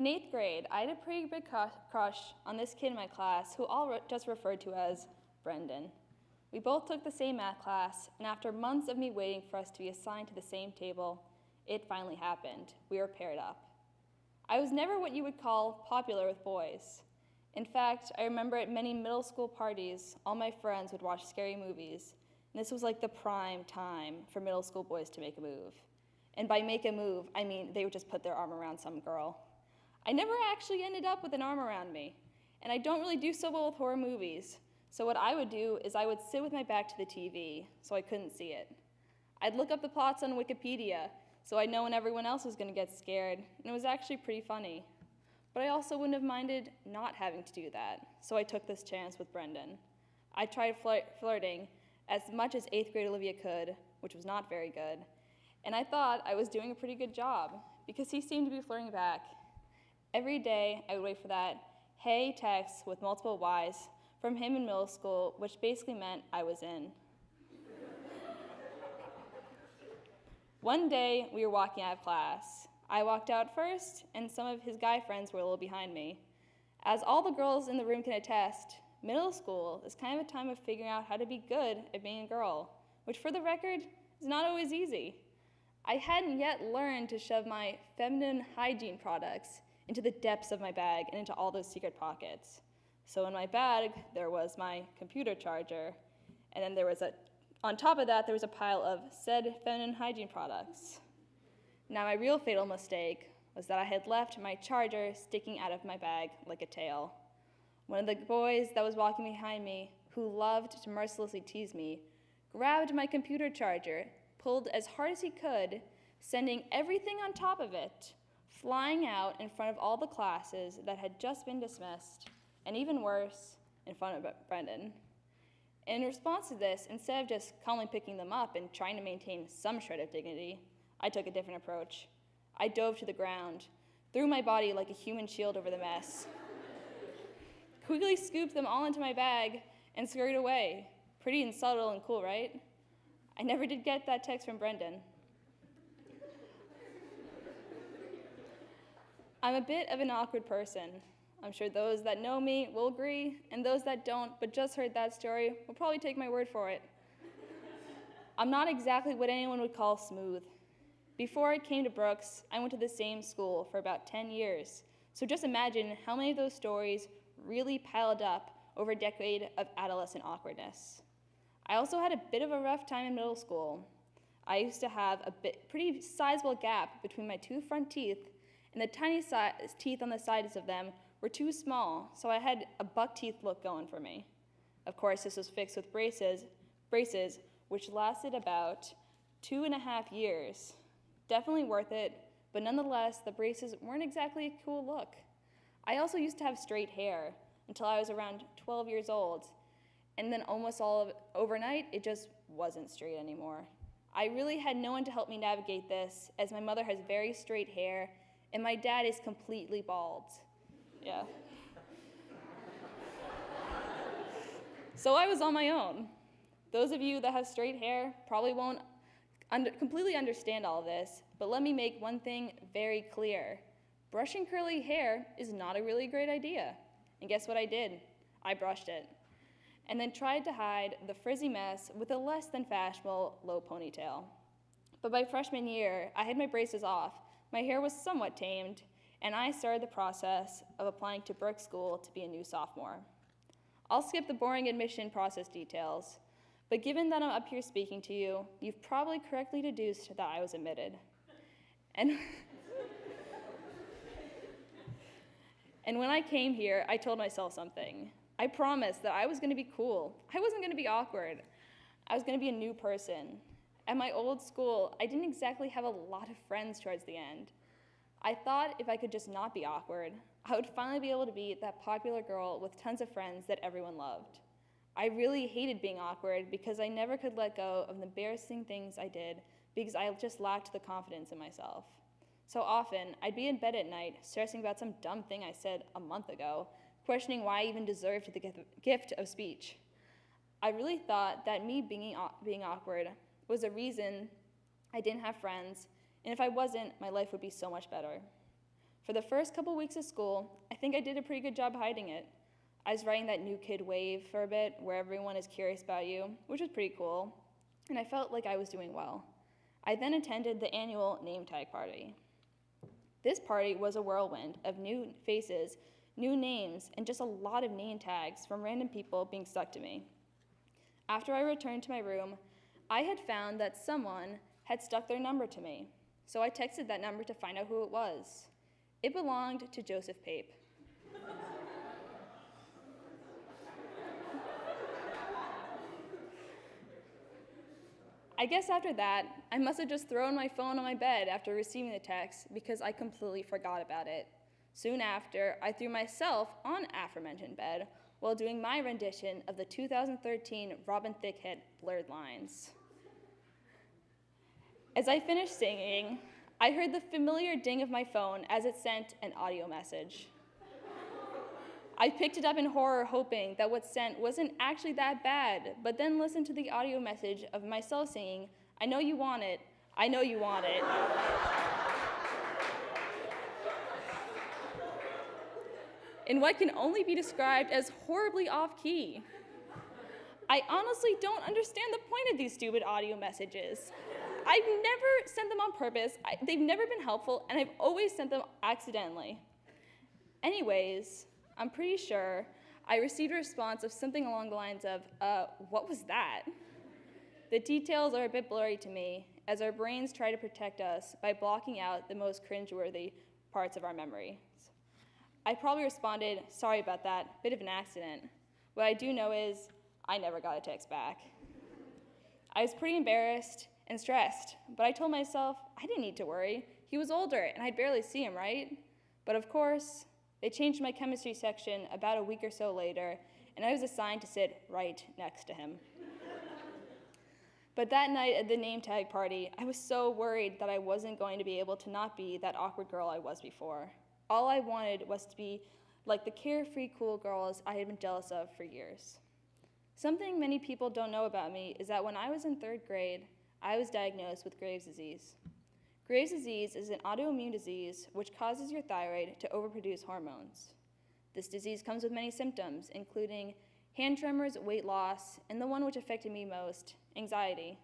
In 8th grade, I had a pretty big crush on this kid in my class who all just referred to as Brendan. We both took the same math class, and after months of me waiting for us to be assigned to the same table, it finally happened. We were paired up. I was never what you would call popular with boys. In fact, I remember at many middle school parties, all my friends would watch scary movies, and this was like the prime time for middle school boys to make a move. And by make a move, I mean they would just put their arm around some girl. I never actually ended up with an arm around me, and I don't really do so well with horror movies, so what I would do is I would sit with my back to the TV so I couldn't see it. I'd look up the plots on Wikipedia so I'd know when everyone else was going to get scared, and it was actually pretty funny. But I also wouldn't have minded not having to do that, so I took this chance with Brendan. I tried flirting as much as 8th grade Olivia could, which was not very good, and I thought I was doing a pretty good job because he seemed to be flirting back. Every day I would wait for that "hey" text with multiple Y's from him in middle school, which basically meant I was in. One day, we were walking out of class. I walked out first, and some of his guy friends were a little behind me. As all the girls in the room can attest, middle school is kind of a time of figuring out how to be good at being a girl, which for the record, is not always easy. I hadn't yet learned to shove my feminine hygiene products into the depths of my bag and into all those secret pockets. So in my bag, there was my computer charger, and then on top of that, there was a pile of said feminine hygiene products. Now, my real fatal mistake was that I had left my charger sticking out of my bag like a tail. One of the boys that was walking behind me, who loved to mercilessly tease me, grabbed my computer charger, pulled as hard as he could, sending everything on top of it, flying out in front of all the classes that had just been dismissed, and even worse, in front of Brendan. In response to this, instead of just calmly picking them up and trying to maintain some shred of dignity, I took a different approach. I dove to the ground, threw my body like a human shield over the mess, quickly scooped them all into my bag, and scurried away. Pretty subtle and cool, right? I never did get that text from Brendan. I'm a bit of an awkward person. I'm sure those that know me will agree, and those that don't but just heard that story will probably take my word for it. I'm not exactly what anyone would call smooth. Before I came to Brooks, I went to the same school for about 10 years, so just imagine how many of those stories really piled up over a decade of adolescent awkwardness. I also had a bit of a rough time in middle school. I used to have a pretty sizable gap between my two front teeth, and the tiny teeth on the sides of them were too small, so I had a buck teeth look going for me. Of course, this was fixed with braces, which lasted about 2.5 years. Definitely worth it, but nonetheless, the braces weren't exactly a cool look. I also used to have straight hair until I was around 12 years old, and then almost overnight, it just wasn't straight anymore. I really had no one to help me navigate this, as my mother has very straight hair, and my dad is completely bald. Yeah. So I was on my own. Those of you that have straight hair probably won't completely understand all of this, but let me make one thing very clear. Brushing curly hair is not a really great idea. And guess what I did? I brushed it. And then tried to hide the frizzy mess with a less than fashionable low ponytail. But by freshman year, I had my braces off, my hair was somewhat tamed, and I started the process of applying to Brooks School to be a new sophomore. I'll skip the boring admission process details, but given that I'm up here speaking to you, you've probably correctly deduced that I was admitted. And when I came here, I told myself something. I promised that I was going to be cool. I wasn't going to be awkward. I was going to be a new person. At my old school, I didn't exactly have a lot of friends towards the end. I thought if I could just not be awkward, I would finally be able to be that popular girl with tons of friends that everyone loved. I really hated being awkward because I never could let go of the embarrassing things I did because I just lacked the confidence in myself. So often, I'd be in bed at night, stressing about some dumb thing I said a month ago, questioning why I even deserved the gift of speech. I really thought that me being awkward was a reason I didn't have friends, and if I wasn't, my life would be so much better. For the first couple weeks of school, I think I did a pretty good job hiding it. I was riding that new kid wave for a bit, where everyone is curious about you, which was pretty cool, and I felt like I was doing well. I then attended the annual name tag party. This party was a whirlwind of new faces, new names, and just a lot of name tags from random people being stuck to me. After I returned to my room, I had found that someone had stuck their number to me, so I texted that number to find out who it was. It belonged to Joseph Pape. I guess after that, I must have just thrown my phone on my bed after receiving the text because I completely forgot about it. Soon after, I threw myself on aforementioned bed while doing my rendition of the 2013 Robin Thicke hit Blurred Lines. As I finished singing, I heard the familiar ding of my phone as it sent an audio message. I picked it up in horror, hoping that what's sent wasn't actually that bad, but then listened to the audio message of myself singing, "I know you want it, I know you want it." In what can only be described as horribly off-key. I honestly don't understand the point of these stupid audio messages. I've never sent them on purpose, they've never been helpful, and I've always sent them accidentally. Anyways, I'm pretty sure I received a response of something along the lines of, what was that? The details are a bit blurry to me, as our brains try to protect us by blocking out the most cringeworthy parts of our memories. I probably responded, "Sorry about that, bit of an accident." What I do know is, I never got a text back. I was pretty embarrassed and stressed, but I told myself I didn't need to worry. He was older, and I'd barely see him, right? But of course, they changed my chemistry section about a week or so later, and I was assigned to sit right next to him. But that night at the name tag party, I was so worried that I wasn't going to be able to not be that awkward girl I was before. All I wanted was to be like the carefree, cool girls I had been jealous of for years. Something many people don't know about me is that when I was in 3rd grade, I was diagnosed with Graves' disease. Graves' disease is an autoimmune disease which causes your thyroid to overproduce hormones. This disease comes with many symptoms, including hand tremors, weight loss, and the one which affected me most, anxiety.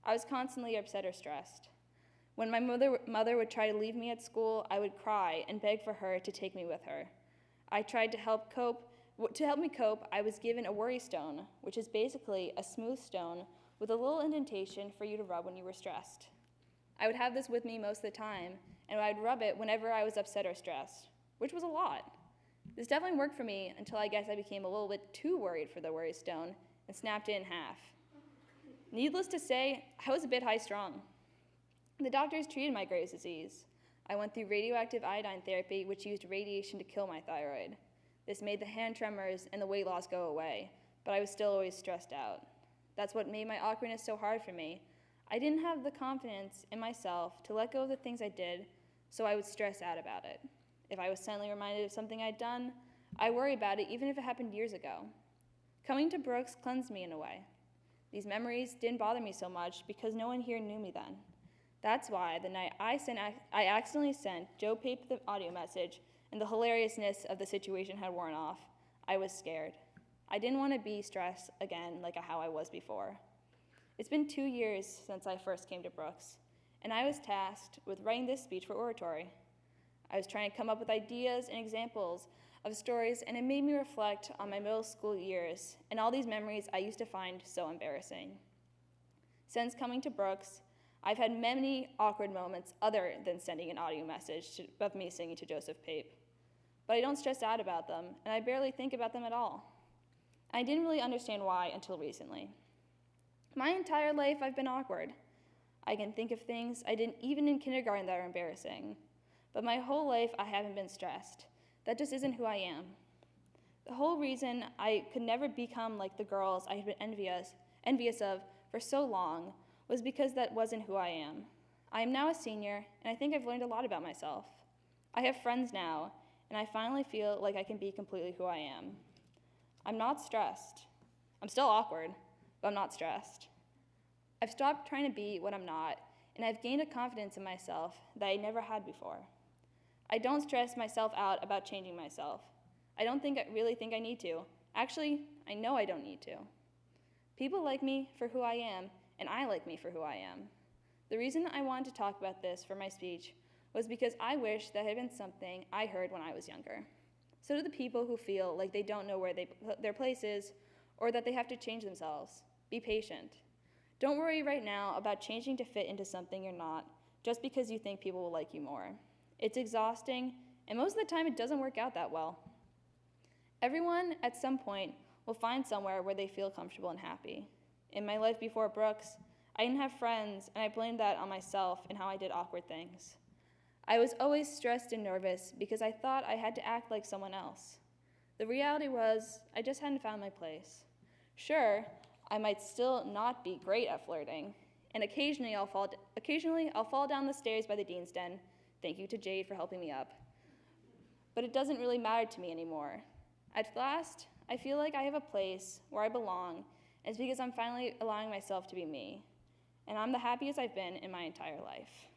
I was constantly upset or stressed. When my mother would try to leave me at school, I would cry and beg for her to take me with her. I tried to help me cope, I was given a worry stone, which is basically a smooth stone with a little indentation for you to rub when you were stressed. I would have this with me most of the time, and I'd rub it whenever I was upset or stressed, which was a lot. This definitely worked for me until I guess I became a little bit too worried for the worry stone and snapped it in half. Needless to say, I was a bit high-strung. The doctors treated my Graves' disease. I went through radioactive iodine therapy, which used radiation to kill my thyroid. This made the hand tremors and the weight loss go away, but I was still always stressed out. That's what made my awkwardness so hard for me. I didn't have the confidence in myself to let go of the things I did, so I would stress out about it. If I was suddenly reminded of something I'd done, I worry about it even if it happened years ago. Coming to Brooks cleansed me in a way. These memories didn't bother me so much because no one here knew me then. That's why the night I accidentally sent Joe Pape the audio message and the hilariousness of the situation had worn off, I was scared. I didn't want to be stressed again like how I was before. It's been 2 years since I first came to Brooks, and I was tasked with writing this speech for oratory. I was trying to come up with ideas and examples of stories, and it made me reflect on my middle school years and all these memories I used to find so embarrassing. Since coming to Brooks, I've had many awkward moments other than sending an audio message of me singing to Joseph Pape. But I don't stress out about them, and I barely think about them at all. I didn't really understand why until recently. My entire life I've been awkward. I can think of things I did even in kindergarten that are embarrassing. But my whole life I haven't been stressed. That just isn't who I am. The whole reason I could never become like the girls I had been envious of for so long was because that wasn't who I am. I am now a senior, and I think I've learned a lot about myself. I have friends now, and I finally feel like I can be completely who I am. I'm not stressed. I'm still awkward, but I'm not stressed. I've stopped trying to be what I'm not, and I've gained a confidence in myself that I never had before. I don't stress myself out about changing myself. I don't really think I need to. Actually, I know I don't need to. People like me for who I am, and I like me for who I am. The reason I wanted to talk about this for my speech was because I wish that had been something I heard when I was younger. So do the people who feel like they don't know where their place is or that they have to change themselves. Be patient. Don't worry right now about changing to fit into something you're not just because you think people will like you more. It's exhausting, and most of the time it doesn't work out that well. Everyone, at some point, will find somewhere where they feel comfortable and happy. In my life before Brooks, I didn't have friends, and I blamed that on myself and how I did awkward things. I was always stressed and nervous because I thought I had to act like someone else. The reality was, I just hadn't found my place. Sure, I might still not be great at flirting, and occasionally I'll fall down the stairs by the dean's den. Thank you to Jade for helping me up. But it doesn't really matter to me anymore. At last, I feel like I have a place where I belong, and it's because I'm finally allowing myself to be me. And I'm the happiest I've been in my entire life.